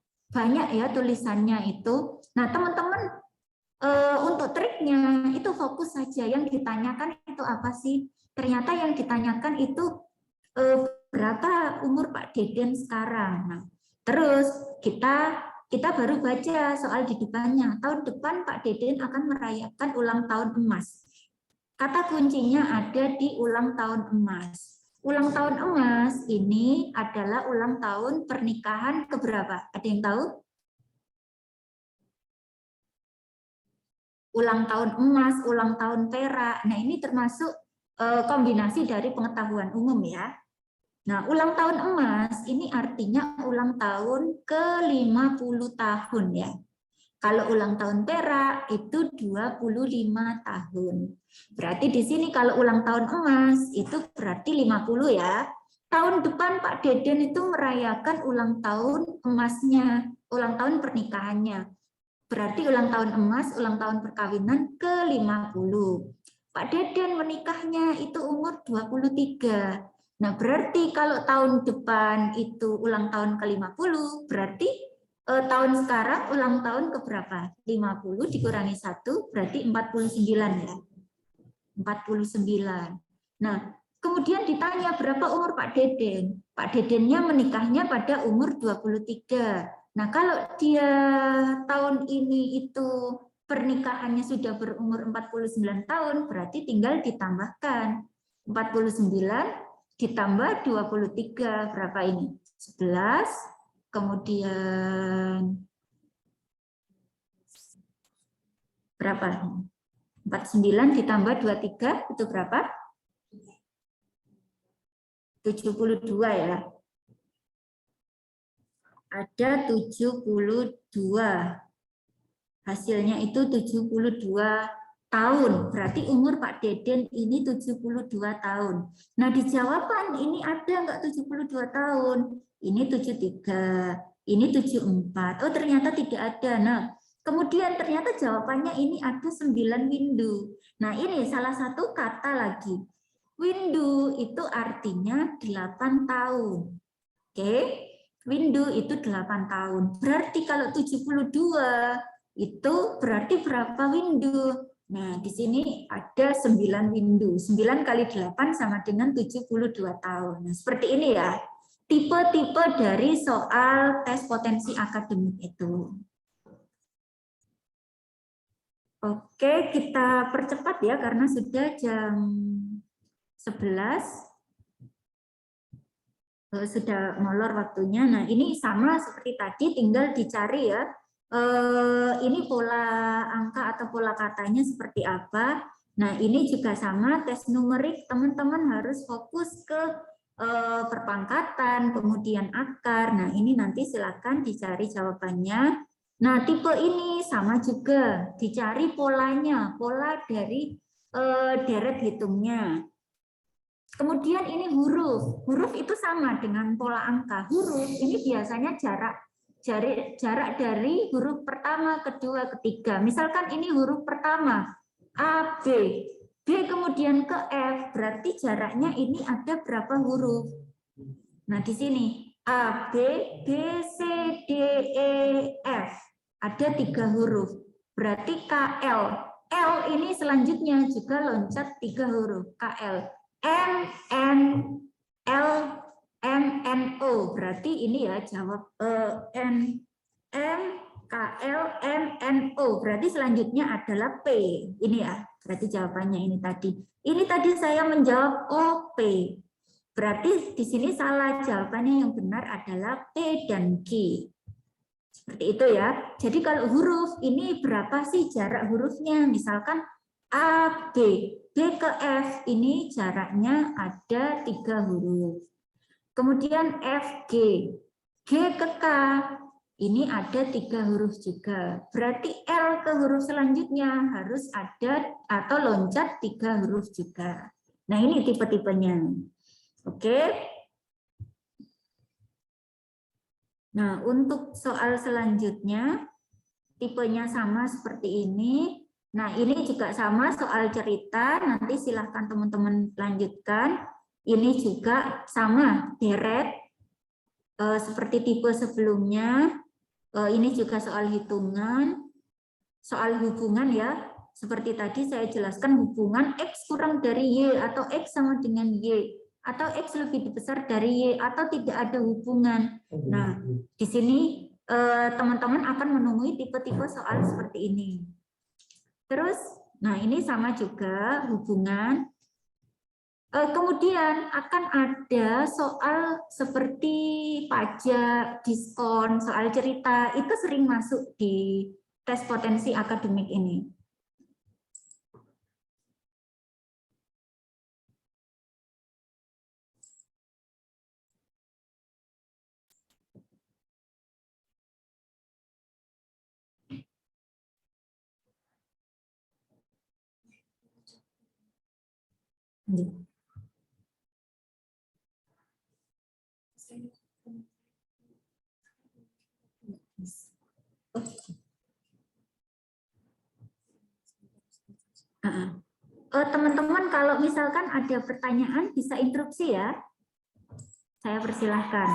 ya tulisannya itu. Nah, teman-teman untuk triknya itu fokus saja yang ditanyakan itu apa sih? Ternyata yang ditanyakan itu berapa umur Pak Deden sekarang. Nah, terus kita baru baca soal di depannya. Tahun depan Pak Deden akan merayakan ulang tahun emas. Kata kuncinya ada di ulang tahun emas. Ulang tahun emas ini adalah ulang tahun pernikahan keberapa? Ada yang tahu? Ulang tahun emas, ulang tahun perak. Nah, ini termasuk kombinasi dari pengetahuan umum ya. Nah, ulang tahun emas ini artinya ulang tahun ke-50 tahun ya. Kalau ulang tahun perak itu 25 tahun. Berarti di sini kalau ulang tahun emas itu berarti 50 ya. Tahun depan Pak Deden itu merayakan ulang tahun emasnya, ulang tahun pernikahannya. Berarti ulang tahun emas, ulang tahun perkawinan ke-50. Pak Deden menikahnya itu umur 23. Nah, berarti kalau tahun depan itu ulang tahun ke-50, berarti tahun sekarang ulang tahun ke berapa? 50 dikurangi 1, berarti 49 ya. 49. Nah, kemudian ditanya berapa umur Pak Deden? Pak Dedennya menikahnya pada umur 23. Nah, kalau dia tahun ini itu pernikahannya sudah berumur 49 tahun, berarti tinggal ditambahkan 49 ditambah 23, berapa ini? 11, kemudian berapa? 49 ditambah 23 itu berapa? 72 ya. Ada 72. Hasilnya itu 72 tahun. Berarti umur Pak Deden ini 72 tahun. Nah, di jawaban ini ada enggak 72 tahun? Ini 73, ini 74. Oh, ternyata tidak ada. Nah, kemudian ternyata jawabannya ini ada 9 windu. Nah, ini salah satu kata lagi. Windu itu artinya 8 tahun. Oke. Windu itu 8 tahun. Berarti kalau 72 itu berarti berapa windu? Nah, di sini ada 9 windu. 9 kali 8 sama dengan 72 tahun. Nah, seperti ini ya. Tipe-tipe dari soal tes potensi akademik itu. Oke, kita percepat ya karena sudah jam 11. Sudah molor waktunya. Nah, ini sama seperti tadi, tinggal dicari ya. Ini pola angka atau pola katanya seperti apa. Nah, ini juga sama, tes numerik teman-teman harus fokus ke perpangkatan, kemudian akar. Nah, ini nanti silakan dicari jawabannya. Nah, tipe ini sama juga, dicari polanya, pola dari deret hitungnya. Kemudian ini huruf. Huruf itu sama dengan pola angka. Huruf ini biasanya jarak dari huruf pertama, kedua, ketiga. Misalkan ini huruf pertama, A, B. B kemudian ke F, berarti jaraknya ini ada berapa huruf? Nah, di sini A, B, B, C, D, E, F. Ada 3 huruf. Berarti KL. L ini selanjutnya juga loncat 3 huruf. KL. M, N, L, M, N, O. Berarti ini ya jawab N, M, K, L, M, N, O. Berarti selanjutnya adalah P. Ini ya, berarti jawabannya ini tadi. Ini tadi saya menjawab O, P. Berarti di sini salah, jawabannya yang benar adalah P dan G. Seperti itu ya. Jadi kalau huruf ini berapa sih jarak hurufnya? Misalkan A, B. B ke F ini jaraknya ada 3 huruf. Kemudian F, G. G ke K ini ada 3 huruf juga. Berarti L ke huruf selanjutnya harus ada atau loncat 3 huruf juga. Nah ini tipe-tipenya. Oke. Nah untuk soal selanjutnya tipenya sama seperti ini. Nah, ini juga sama soal cerita, nanti silahkan teman-teman lanjutkan. Ini juga sama, deret, seperti tipe sebelumnya. Ini juga soal hitungan, soal hubungan ya. Seperti tadi saya jelaskan hubungan X kurang dari Y, atau X sama dengan Y, atau X lebih besar dari Y, atau tidak ada hubungan. Nah, di sini teman-teman akan menemui tipe-tipe soal seperti ini. Terus, nah ini sama juga hubungan. Kemudian akan ada soal seperti pajak, diskon, soal cerita, itu sering masuk di tes potensi akademik ini. Teman-teman kalau misalkan ada pertanyaan bisa interupsi ya. Saya persilahkan.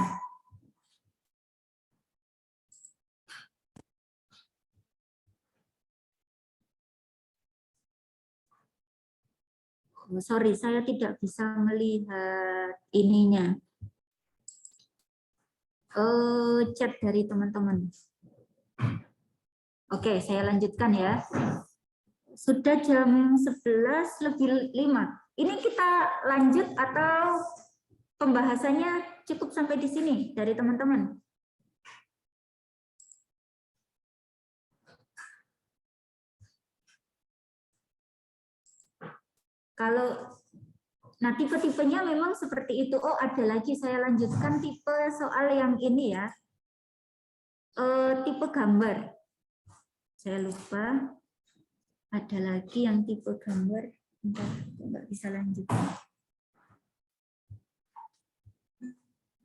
Oh, sorry, saya tidak bisa melihat ininya. Chat dari teman-teman. Oke, saya lanjutkan ya. Sudah jam 11:05. Ini kita lanjut atau pembahasannya cukup sampai di sini dari teman-teman? Kalau nah tipe-tipenya memang seperti itu. Oh, ada lagi saya lanjutkan tipe soal yang ini ya. Tipe gambar. Saya lupa. Ada lagi yang tipe gambar. Enggak bisa lanjut.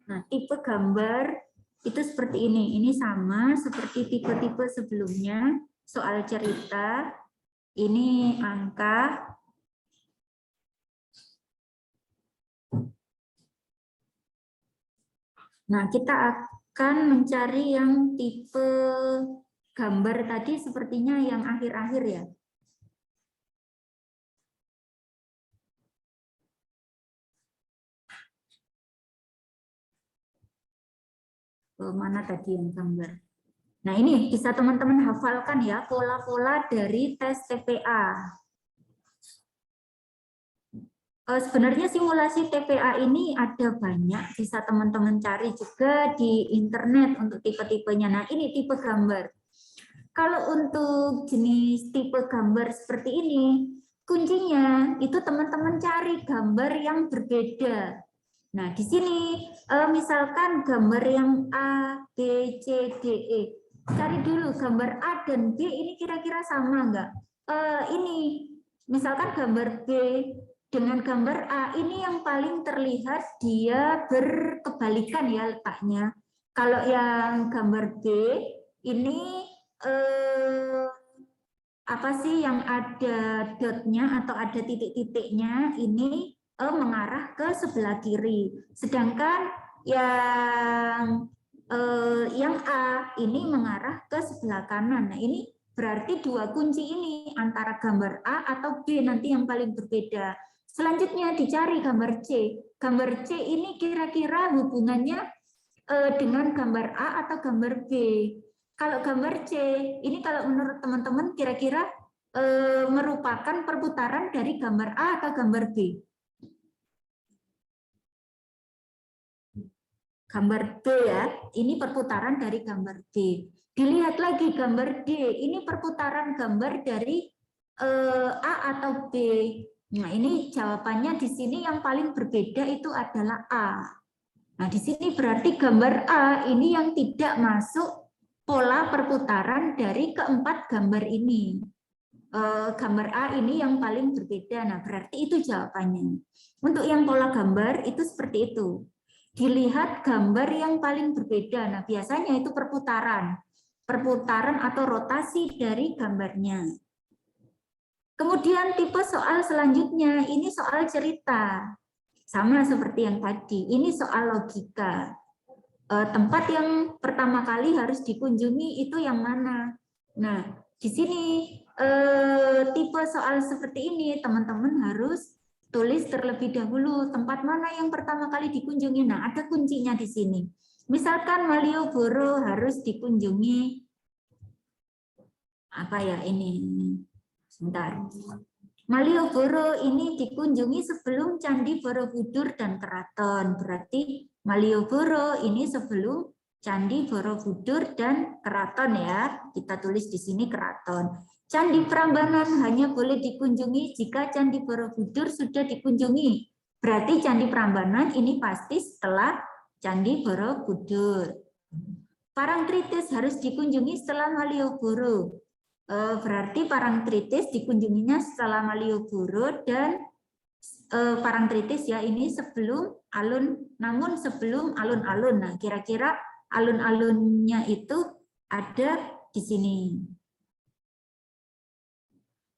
Nah, tipe gambar itu seperti ini. Ini sama seperti tipe-tipe sebelumnya. Soal cerita. Ini angka. Nah, kita akan mencari yang tipe gambar tadi sepertinya yang akhir-akhir ya. Mana tadi yang gambar? Nah, ini bisa teman-teman hafalkan ya pola-pola dari tes TPA. Sebenarnya simulasi TPA ini ada banyak, bisa teman-teman cari juga di internet untuk tipe-tipenya. Nah, ini tipe gambar. Kalau untuk jenis tipe gambar seperti ini, kuncinya itu teman-teman cari gambar yang berbeda. Nah, di sini misalkan gambar yang A, B, C, D, E. Cari dulu gambar A A dan B ini kira-kira sama nggak? Ini, misalkan gambar B dengan gambar A, ini yang paling terlihat dia berkebalikan ya letaknya. Kalau yang gambar B ini apa sih yang ada dotnya atau ada titik-titiknya ini mengarah ke sebelah kiri. Sedangkan yang A ini mengarah ke sebelah kanan. Nah, ini berarti dua kunci ini antara gambar A atau B nanti yang paling berbeda. Selanjutnya dicari gambar C. Gambar C ini kira-kira hubungannya dengan gambar A atau gambar B. Kalau gambar C, ini kalau menurut teman-teman kira-kira merupakan perputaran dari gambar A atau gambar B? Gambar B ya, ini perputaran dari gambar B. Dilihat lagi gambar D, ini perputaran gambar dari A atau B. Nah, ini jawabannya di sini yang paling berbeda itu adalah A. Nah, di sini berarti gambar A ini yang tidak masuk pola perputaran dari keempat gambar ini. Gambar A ini yang paling berbeda. Nah, berarti itu jawabannya. Untuk yang pola gambar itu seperti itu. Dilihat gambar yang paling berbeda. Nah, biasanya itu perputaran. Perputaran atau rotasi dari gambarnya. Kemudian tipe soal selanjutnya, ini soal cerita. Sama seperti yang tadi, ini soal logika. Tempat yang pertama kali harus dikunjungi itu yang mana? Nah, di sini tipe soal seperti ini teman-teman harus tulis terlebih dahulu tempat mana yang pertama kali dikunjungi. Nah, ada kuncinya di sini. Misalkan Malioboro harus dikunjungi apa ya ini? Sebentar. Malioboro ini dikunjungi sebelum Candi Borobudur dan Keraton. Berarti Malioboro ini sebelum Candi Borobudur dan Keraton ya. Kita tulis di sini Keraton. Candi Prambanan hanya boleh dikunjungi jika Candi Borobudur sudah dikunjungi. Berarti Candi Prambanan ini pasti setelah Candi Borobudur. Parangtritis harus dikunjungi setelah Malioboro. Berarti Parangtritis dikunjunginya setelah Malioboro dan Parangtritis ya ini sebelum alun, namun sebelum alun-alun. Nah, kira-kira alun-alunnya itu ada di sini.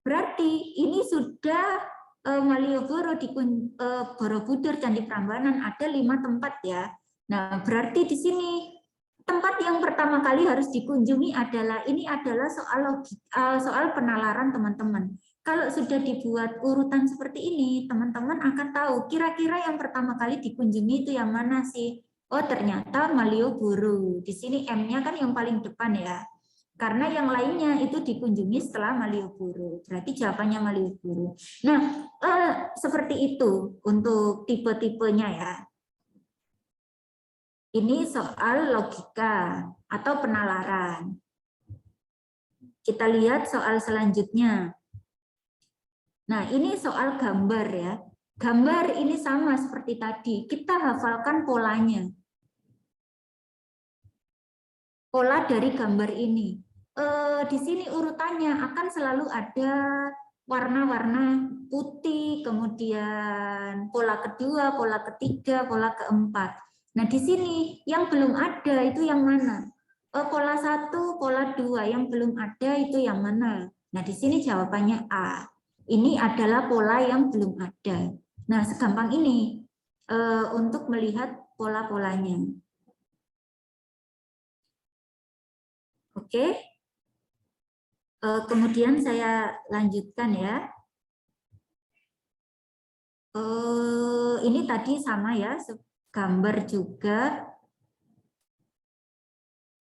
Berarti ini sudah Malioboro, Borobudur, Candi Prambanan ada 5 tempat ya. Nah, berarti di sini tempat yang pertama kali harus dikunjungi adalah soal penalaran teman-teman. Kalau sudah dibuat urutan seperti ini, teman-teman akan tahu kira-kira yang pertama kali dikunjungi itu yang mana sih? Oh, ternyata Malioboro. Di sini M-nya kan yang paling depan ya. Karena yang lainnya itu dikunjungi setelah Malioboro. Berarti jawabannya Malioboro. Nah, seperti itu untuk tipe-tipenya ya. Ini soal logika atau penalaran. Kita lihat soal selanjutnya. Nah, ini soal gambar ya. Gambar ini sama seperti tadi. Kita hafalkan polanya. Pola dari gambar ini. Di sini urutannya akan selalu ada warna-warna putih, kemudian pola kedua, pola ketiga, pola keempat. Nah, di sini yang belum ada itu yang mana? Pola 1, pola 2 yang belum ada itu yang mana? Nah, di sini jawabannya A. Ini adalah pola yang belum ada. Nah, segampang ini untuk melihat pola-polanya. Oke. Kemudian saya lanjutkan ya. Ini tadi sama ya, gambar juga.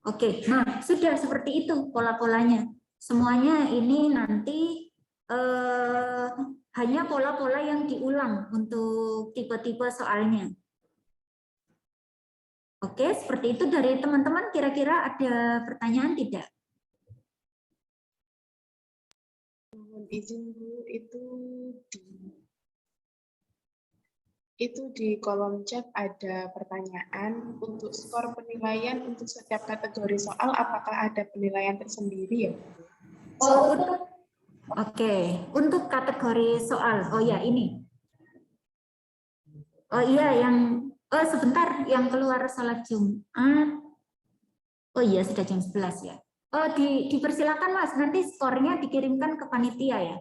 Oke, nah sudah seperti itu pola-polanya. Semuanya ini nanti hanya pola-pola yang diulang untuk tipe-tipe soalnya. Oke, seperti itu dari teman-teman. Kira-kira ada pertanyaan tidak? Mohon izin Bu, Itu di kolom chat ada pertanyaan untuk skor penilaian untuk setiap kategori soal, apakah ada penilaian tersendiri ya? Oh, oke. Untuk kategori soal, oh ya ini. Oh iya, sebentar, yang keluar salat Jumat. Oh iya, sudah jam 11 ya. Oh, dipersilakan Mas, nanti skornya dikirimkan ke panitia ya.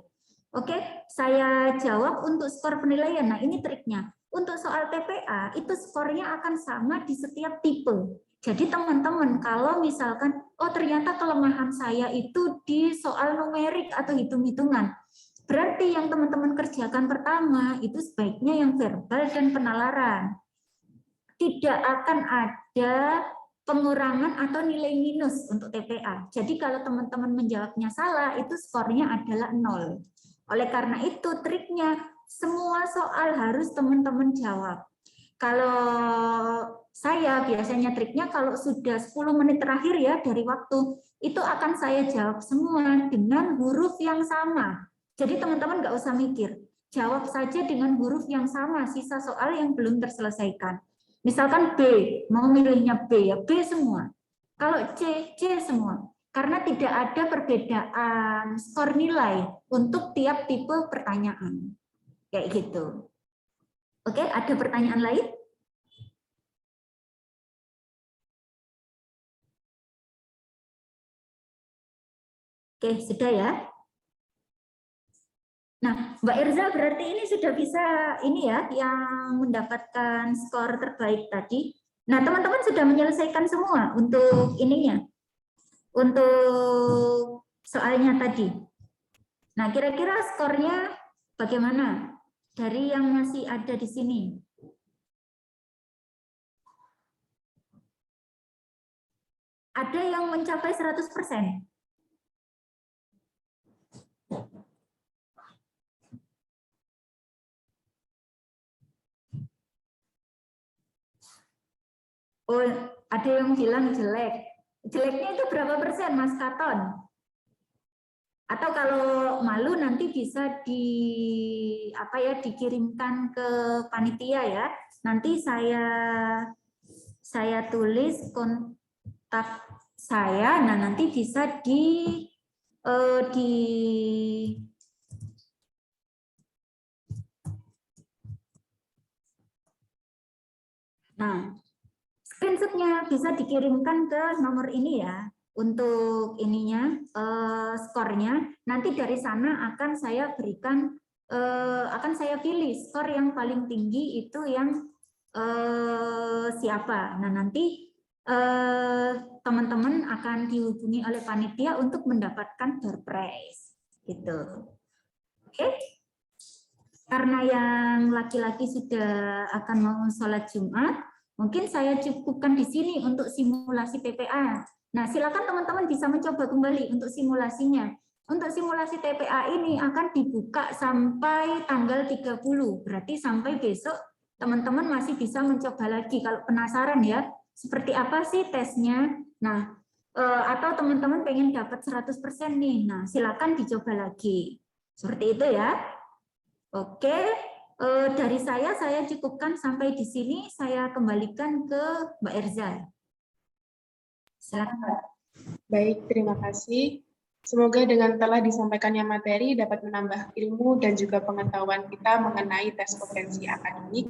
Oke, saya jawab untuk skor penilaian. Nah, ini triknya. Untuk soal TPA, itu skornya akan sama di setiap tipe. Jadi teman-teman, kalau misalkan, oh ternyata kelemahan saya itu di soal numerik atau hitung-hitungan, berarti yang teman-teman kerjakan pertama, itu sebaiknya yang verbal dan penalaran. Tidak akan ada pengurangan atau nilai minus untuk TPA. Jadi kalau teman-teman menjawabnya salah, itu skornya adalah 0. Oleh karena itu triknya semua soal harus teman-teman jawab. Kalau saya biasanya triknya kalau sudah 10 menit terakhir ya dari waktu, itu akan saya jawab semua dengan huruf yang sama. Jadi teman-teman nggak usah mikir, jawab saja dengan huruf yang sama sisa soal yang belum terselesaikan. Misalkan B, mau milihnya B ya, B semua. Kalau C, C semua. Karena tidak ada perbedaan skor nilai untuk tiap tipe pertanyaan. Kayak gitu. Oke, ada pertanyaan lain? Oke, sudah ya. Nah, Mbak Erza berarti ini sudah bisa ini ya, yang mendapatkan skor terbaik tadi. Nah, teman-teman sudah menyelesaikan semua untuk ininya, untuk soalnya tadi. Nah, kira-kira skornya bagaimana dari yang masih ada di sini? Ada yang mencapai 100%? Oh, ada yang bilang jelek. Jeleknya itu berapa persen, Mas Katon? Atau kalau malu nanti bisa dikirimkan ke panitia ya. Nanti saya tulis kontak saya. Nah, nanti bisa Nah, screenshotnya bisa dikirimkan ke nomor ini ya. Untuk ininya skornya nanti dari sana akan saya berikan akan saya pilih skor yang paling tinggi itu yang siapa. Nah, nanti teman-teman akan dihubungi oleh panitia untuk mendapatkan door prize gitu. Oke. Karena yang laki-laki sudah akan mau sholat Jumat, mungkin saya cukupkan di sini untuk simulasi TPA. Nah, silakan teman-teman bisa mencoba kembali untuk simulasinya. Untuk simulasi TPA ini akan dibuka sampai tanggal 30, berarti sampai besok teman-teman masih bisa mencoba lagi. Kalau penasaran ya, seperti apa sih tesnya? Nah, atau teman-teman pengen dapat 100% nih, nah silakan dicoba lagi. Seperti itu ya. Oke, dari saya cukupkan sampai di sini. Saya kembalikan ke Mbak Erza. Silakan. Baik, terima kasih. Semoga dengan telah disampaikannya materi dapat menambah ilmu dan juga pengetahuan kita mengenai tes potensi akademik.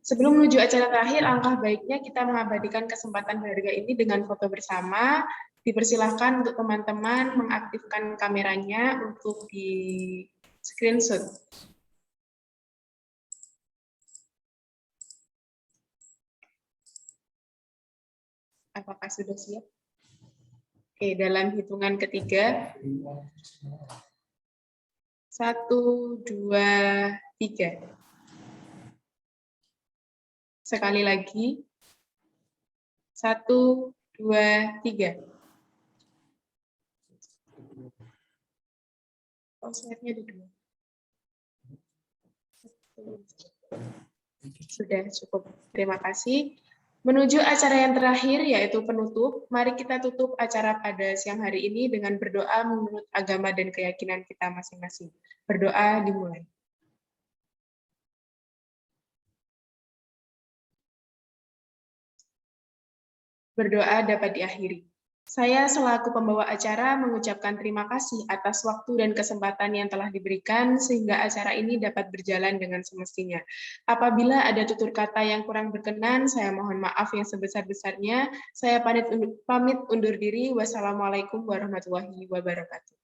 Sebelum menuju acara terakhir, alangkah baiknya kita mengabadikan kesempatan berharga ini dengan foto bersama. Dipersilahkan untuk teman-teman mengaktifkan kameranya untuk di screenshot. Apakah sudah siap? Oke, dalam hitungan ketiga. 1, 2, 3. Sekali lagi. 1, 2, 3. Oh, slide-nya di 2. Sudah cukup. Terima kasih. Menuju acara yang terakhir, yaitu penutup, mari kita tutup acara pada siang hari ini dengan berdoa menurut agama dan keyakinan kita masing-masing. Berdoa dimulai. Berdoa dapat diakhiri. Saya selaku pembawa acara mengucapkan terima kasih atas waktu dan kesempatan yang telah diberikan sehingga acara ini dapat berjalan dengan semestinya. Apabila ada tutur kata yang kurang berkenan, saya mohon maaf yang sebesar-besarnya. Saya pamit undur diri. Wassalamualaikum warahmatullahi wabarakatuh.